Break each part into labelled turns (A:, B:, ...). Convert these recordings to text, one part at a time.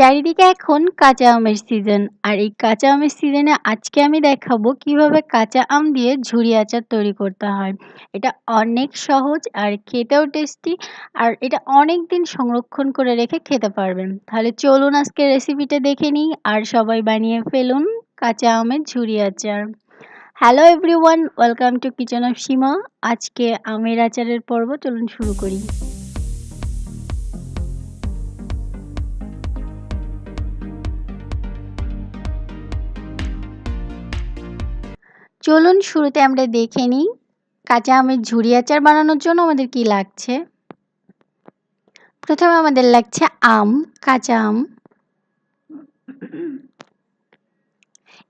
A: চারিদিকে এখন কাঁচা আমের সিজন। আর এই কাঁচা আমের সিজনে আজকে আমি দেখাবো কিভাবে কাঁচা আম দিয়ে ঝুরি আচার তৈরি করতে হয়। এটা অনেক সহজ আর খেতেও টেস্টি। আর এটা অনেকদিন সংরক্ষণ করে রেখে খেতে পারবেন। তাহলে চলুন আজকে রেসিপিটা দেখে নিই আর সবাই বানিয়ে ফেলুন কাঁচা আমের ঝুরি আচার। Hello everyone, welcome to kitchen of Seema. আজকে আমের আচারের পর্ব, চলুন শুরু করি। চলুন শুরুতে আমরা দেখে নিই কাঁচা আমের ঝুরি আচার বানানোর জন্য আমাদের কি লাগছে। প্রথমে আমাদের লাগছে আম, কাঁচা আম।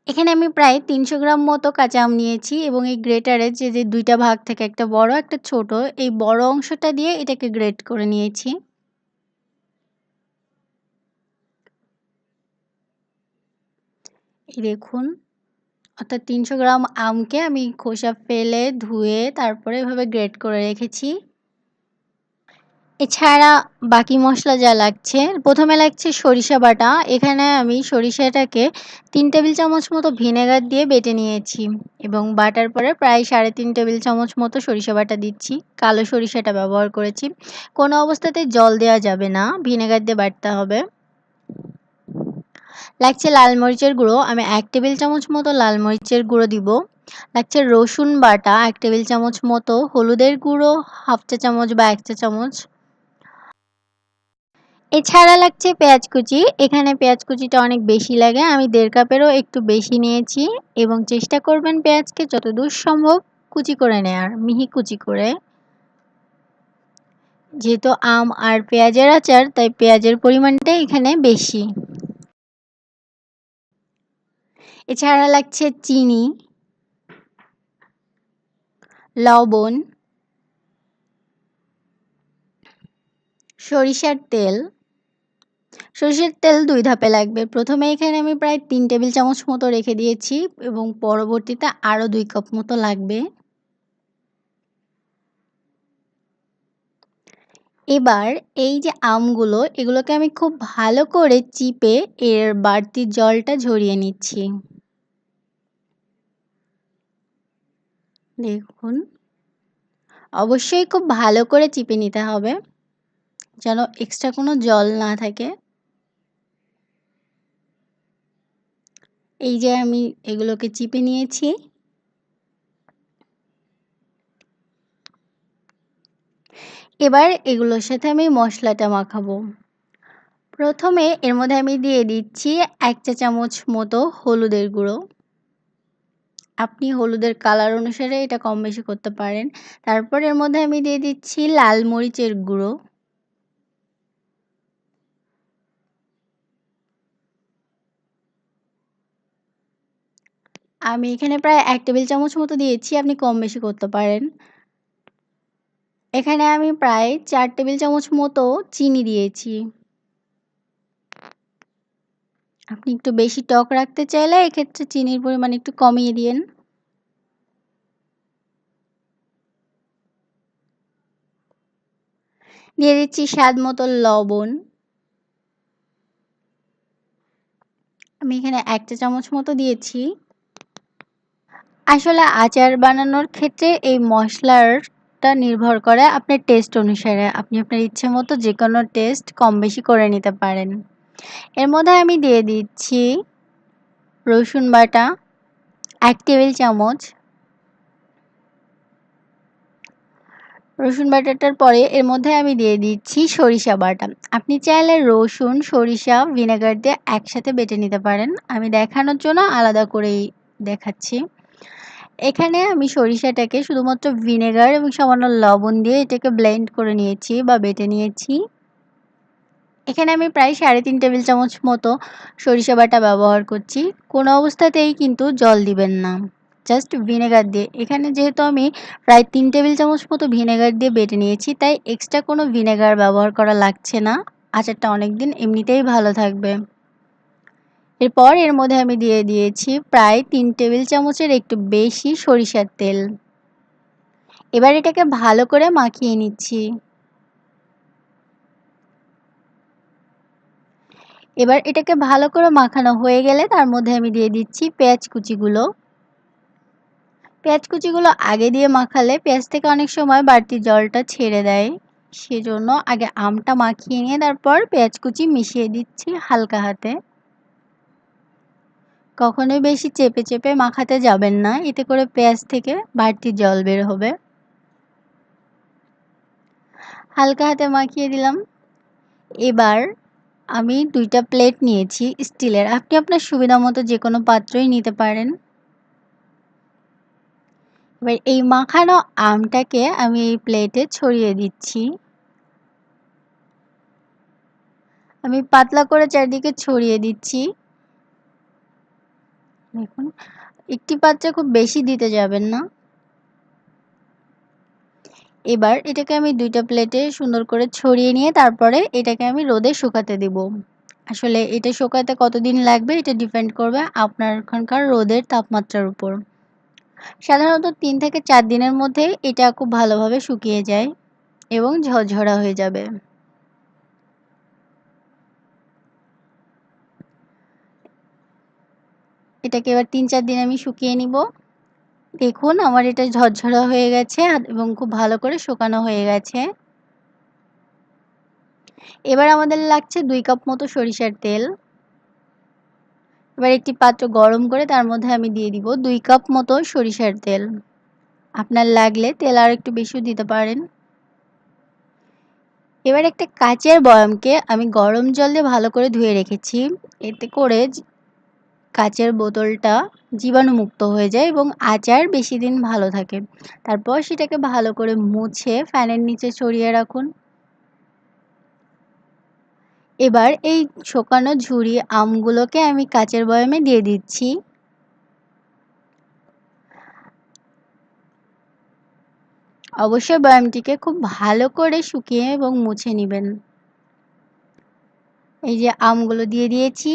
A: এখানে আমি প্রায় 300 গ্রাম মতো কাঁচা আম নিয়েছি এবং এই গ্রেটারে যে দুইটা ভাগ থেকে একটা বড় একটা ছোট, এই বড় অংশটা দিয়ে এটাকে গ্রেট করে নিয়েছি। এই দেখুন, অর্থাৎ 300 গ্রাম আমকে আমি খোসা ফেলে ধুয়ে তারপরে এভাবে গ্রেট করে রেখেছি। এছাড়া বাকি মশলা যা লাগছে, প্রথমে লাগছে সরিষা বাটা। এখানে আমি সরিষাটাকে 3 টেবিল চামচ মতো ভিনেগার দিয়ে বেটে নিয়েছি এবং বাটার পরে প্রায় 3.5 টেবিল চামচ মতো সরিষা বাটা দিচ্ছি। কালো সরিষাটা ব্যবহার করেছি। কোনো অবস্থাতেই জল দেওয়া যাবে না, ভিনেগার দিয়ে বাটতে হবে। লাগছে লাল মরিচের গুঁড়ো, আমি 1 টেবিল চামচ মতো লাল মরিচের গুঁড়ো দিব। লাগছে রসুন বাটা 1 টেবিল চামচ মতো, হলুদের গুঁড়ো হাফ চা চামচ বা 1 চা চামচ। এছাড়া লাগছে পেঁয়াজ কুচি। এখানে পেঁয়াজ কুচিটা অনেক বেশি লাগে, আমি 1.5 কাপেরও একটু বেশি নিয়েছি এবং চেষ্টা করবেন পেঁয়াজকে যতদূর সম্ভব কুচি করে নেওয়ার, মিহি কুচি করে। যেহেতু আম আর পেঁয়াজের আচার, তাই পেঁয়াজের পরিমাণটা এখানে বেশি। এছাড়া লাগছে চিনি, লবণ, সরিষার তেল। সরিষার তেল 2 ধাপে লাগবে। প্রথমে এখানে আমি প্রায় 3 টেবিল চামচ মতো রেখে দিয়েছি এবং পরবর্তীতে আরও 2 কাপ মতো লাগবে। এবার এই যে আমগুলো, এগুলোকে আমি খুব ভালো করে চিপে এর বাড়তি জলটা ঝরিয়ে নিচ্ছি। দেখুন, অবশ্যই খুব ভালো করে চিপে নিতে হবে যেন এক্সট্রা কোনো জল না থাকে। এই যে আমি এগুলোকে চিপে নিয়েছি। এবার এগুলোর সাথে আমি মশলাটা মাখাবো। প্রথমে এর মধ্যে আমি দিয়ে দিচ্ছি 1 চা চামচ মতো হলুদের গুঁড়ো। আপনি হলুদের কালার অনুসারে এটা কম বেশি করতে পারেন। তারপর এর মধ্যে আমি দিয়ে দিচ্ছি লাল মরিচের গুঁড়ো। আমি এখানে প্রায় 1 টেবিল চামচ মতো দিয়েছি, আপনি কম বেশি করতে পারেন। এখানে আমি প্রায় 4 টেবিল চামচ মতো চিনি দিয়েছি। আপনি একটু বেশি টক রাখতে চাইলে এক্ষেত্রে চিনির পরিমাণ একটু কমিয়ে দিয়েন। দিয়ে দিচ্ছি স্বাদ মতো লবণ। আমি এখানে 1 চা চামচ মতো দিয়েছি। আসলে আচার বানানোর ক্ষেত্রে এই মশলাটা নির্ভর করে আপনার টেস্ট অনুসারে। আপনি আপনার ইচ্ছে মতো যেকোনো টেস্ট কম বেশি করে নিতে পারেন। এর মধ্যে আমি দিয়ে দিচ্ছি রসুন বাটা 1 টেবিল চামচ। রসুন বাটাটার পরে এর মধ্যে আমি দিয়ে দিচ্ছি সরিষা বাটা। আপনি চাইলে রসুন, সরিষা, ভিনেগার দিয়ে একসাথে বেটে নিতে পারেন। আমি দেখানোর জন্য আলাদা করেই দেখাচ্ছি। এখানে আমি সরিষাটাকে শুধুমাত্র ভিনেগার এবং সামান্য লবণ দিয়ে এটাকে ব্লেন্ড করে নিয়েছি বা বেটে নিয়েছি। এখানে আমি প্রায় 3.5 টেবিল চামচ মতো সরিষা বাটা ব্যবহার করছি। কোনো অবস্থাতেই কিন্তু জল দিবেন না, জাস্ট ভিনেগার দিয়ে। এখানে যেহেতু আমি প্রায় 3 টেবিল চামচ মতো ভিনেগার দিয়ে বেটে নিয়েছি, তাই এক্সট্রা কোনো ভিনেগার ব্যবহার করা লাগছে না। আচারটা অনেক দিন এমনিতেই ভালো থাকবে। এরপর এর মধ্যে আমি দিয়ে দিয়েছি প্রায় 3 টেবিল চামচের একটু বেশি সরিষার তেল। এবার এটাকে ভালো করে মাখিয়ে নিচ্ছি। এবার এটাকে ভালো করে মাখানো হয়ে গেলে তার মধ্যে আমি দিয়ে দিচ্ছি পেঁয়াজ কুচিগুলো। পেঁয়াজ কুচিগুলো আগে দিয়ে মাখালে পেঁয়াজ থেকে অনেক সময় বাড়তি জলটা ছেড়ে দেয়, সেজন্য আগে আমটা মাখিয়ে নিয়ে তারপর পেঁয়াজ কুচি মিশিয়ে দিচ্ছি হালকা হাতে। কখনোই বেশি চেপে চেপে মাখাতে যাবেন না, এতে করে পেঁয়াজ থেকে বাড়তি জল বের হবে। হালকা হাতে মাখিয়ে দিলাম। এবার আমি 2টা প্লেট নিয়েছি স্টিলের, আপনি আপনার সুবিধা মতো যে কোনো পাত্রই নিতে পারেন। এবার এই মাখানো আমটাকে আমি এই প্লেটে ছড়িয়ে দিচ্ছি। আমি পাতলা করে চারদিকে ছড়িয়ে দিচ্ছি। দেখুন, একটি পাত্রে খুব বেশি দিতে যাবেন না। এবার এটাকে আমি 2টা প্লেটে সুন্দর করে ছড়িয়ে নিয়ে তারপরে এটাকে আমি রোদে শুকাতে দেব। আসলে এটা শুকাতে কতদিন লাগবে এটা ডিপেন্ড করবে আপনার ওখানকার রোদের তাপমাত্রার উপর। সাধারণত 3 থেকে 4 দিনের মধ্যে এটা খুব ভালোভাবে শুকিয়ে যায় এবং ঝরঝরা হয়ে যাবে। এটাকে এবার 3-4 দিন আমি শুকিয়ে নিব। দেখুন আমার এটা ঝরঝরা হয়ে গেছে এবং খুব ভালো করে শুকানো হয়ে গেছে। এবার আমাদের লাগছে 2 কাপ মতো সরিষার তেল। এবার একটি পাত্র গরম করে তার মধ্যে আমি দিয়ে দিব 2 কাপ মতো সরিষার তেল। আপনার লাগলে তেল আর একটু বেশিও দিতে পারেন। এবার একটা কাচের বয়ামকে আমি গরম জল দিয়ে ভালো করে ধুয়ে রেখেছি, এতে করে কাচের বোতলটা জীবাণুমুক্ত হয়ে যায় এবং আচার বেশি দিন ভালো থাকে। তারপর সেটাকে ভালো করে মুছে ফ্যানের নিচে ছড়িয়ে রাখুন। এবার এই শুকানো ঝুরি আমগুলোকে আমি কাচের বয়ামে দিয়ে দিচ্ছি। অবশ্যই বয়ামটিকে খুব ভালো করে শুকিয়ে এবং মুছে নেবেন। এই যে আমগুলো দিয়ে দিয়েছি।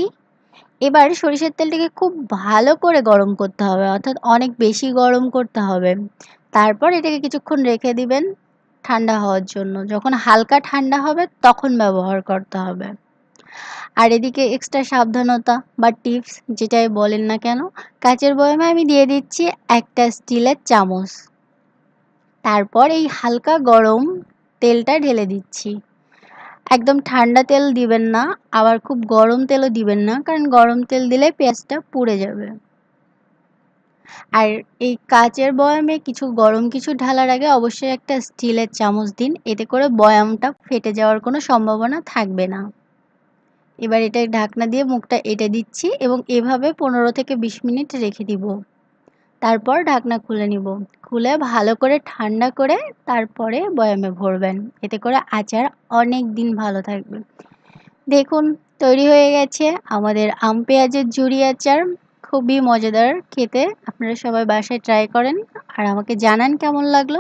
A: এবার সরিষার তেলটাকে খুব ভালো করে গরম করতে হবে, অর্থাৎ অনেক বেশি গরম করতে হবে। তারপর এটাকে কিছুক্ষণ রেখে দিবেন ঠান্ডা হওয়ার জন্য। যখন হালকা ঠান্ডা হবে তখন ব্যবহার করতে হবে। আর এদিকে এক্সট্রা সাবধানতা বা টিপস যেটাই বলেন না কেন, কাচের বয়ামে আমি দিয়ে দিচ্ছি একটা স্টিলের চামচ। তারপর এই হালকা গরম তেলটা ঢেলে দিচ্ছি। একদম ঠান্ডা তেল দিবেন না, আবার খুব গরম তেলও দিবেন না, কারণ গরম তেল দিলে পেঁয়াজটা পুড়ে যাবে। আর এই কাচের বয়ামে গরম কিছু ঢালার আগে অবশ্যই একটা স্টিলের চামচ দিন, এতে করে বয়ামটা ফেটে যাওয়ার কোনো সম্ভাবনা থাকবে না। এবার এটা ঢাকনা দিয়ে মুখটা এঁটে দিচ্ছি এবং এভাবে 15 থেকে 20 মিনিট রেখে দিব। তারপর ঢাকনা খুলে নিব। খুলে ভালো করে ঠান্ডা করে তারপরে বয়ামে ভরবেন, এতে করে আচার অনেক দিন ভালো থাকবে। দেখুন তৈরি হয়ে গেছে আমাদের আম পেঁয়াজের ঝুরি আচার। খুবই মজাদার খেতে, আপনারা সবাই বাসায় ট্রাই করেন আর আমাকে জানান কেমন লাগলো।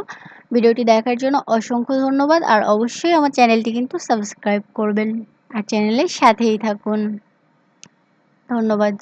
A: ভিডিওটি দেখার জন্য অসংখ্য ধন্যবাদ, আর অবশ্যই আমার চ্যানেলটি কিন্তু সাবস্ক্রাইব করবেন আর চ্যানেলের সাথেই থাকুন। ধন্যবাদ।